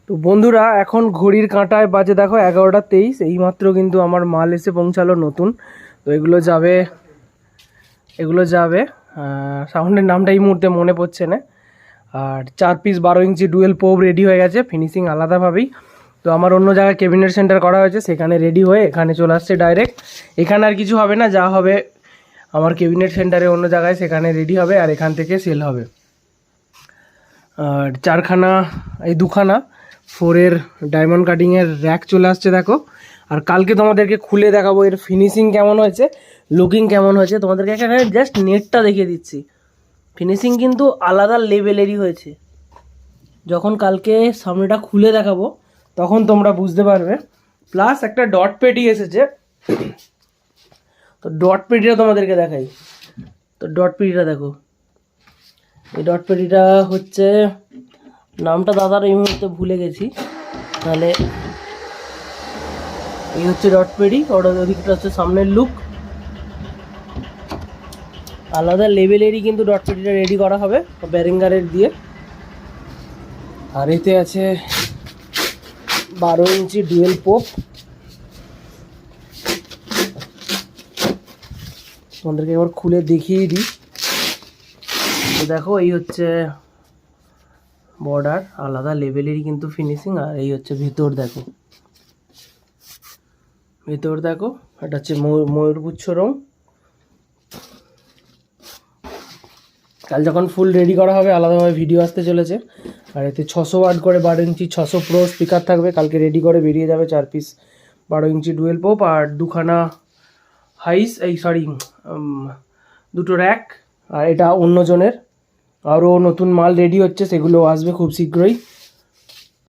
তো বন্ধুরা, এখন ঘড়ির কাঁটায় বাজে দেখো 11টা 23। এইমাত্র কিন্তু আমার মাল এসে পৌঁছালো নতুন। তো এগুলো যাবে সাউন্ডের নামটা এই মুহূর্তে মনে পড়ছে না। আর 4 পিস 12 ইঞ্চি ডুয়েল পোব রেডি হয়ে গেছে, ফিনিশিং আলাদাভাবেই। তো আমার অন্য জায়গায় ক্যাবিনেট সেন্টার করা হয়েছে, সেখানে রেডি হয়ে এখানে চলে আসছে ডাইরেক্ট। এখানে আর কিছু হবে না, যা হবে আমার ক্যাবিনেট সেন্টারে অন্য জায়গায় সেখানে রেডি হবে, আর এখান থেকে সেল হবে। আর দুখানা 4-এর ডায়মন্ড কাটিংয়ের র্যাক চলে আসছে দেখো। আর কালকে তোমাদেরকে খুলে দেখাবো এর ফিনিশিং কেমন হয়েছে, লুকিং কেমন হয়েছে। তোমাদেরকে এখানে জাস্ট নেটটা দেখিয়ে দিচ্ছি, ফিনিশিং কিন্তু আলাদা লেভেলেরই হয়েছে। যখন কালকে সামনেটা খুলে দেখাবো তখন তোমরা বুঝতে পারবে। প্লাস একটা ডট পেটি এসেছে, তো ডট পেটিটা তোমাদেরকে দেখাই। তো ডট পেটিটা দেখো, এই ডট পেটিটা হচ্ছে, নামটা দাদার এই মুহূর্তে ভুলে গেছি, তাহলে এই হচ্ছে ডট পেডি। ওদিকটা হচ্ছে সামনের লুক, আলাদা লেভেলেরই কিন্তু ডট পেডিটা রেডি করা হবে ব্যারিঙ্গারের দিয়ে। আর এতে আছে 12 ইঞ্চি ডুয়েল পোপ। তোমাদেরকে এবার খুলে দেখিয়ে দিই। তো দেখো, এই হচ্ছে বর্ডার, আলাদা লেভেলেরই কিন্তু ফিনিশিং। আর এই হচ্ছে ভেতর দেখো, এটা হচ্ছে ময়ূরপুচ্ছ রং। কাল যখন ফুল রেডি করা হবে আলাদাভাবে ভিডিও আসতে চলেছে। আর এতে 600 ওয়াট করে 12 ইঞ্চি 600 প্রো স্পিকার থাকবে, কালকে রেডি করে বেরিয়ে যাবে 4 পিস 12 ইঞ্চি ডুয়েল পোপ। আর দুখানা দুটো র্যাক। আর এটা অন্যজনের, আরও নতুন মাল রেডি হচ্ছে, সেগুলো আসবে খুব শীঘ্রই।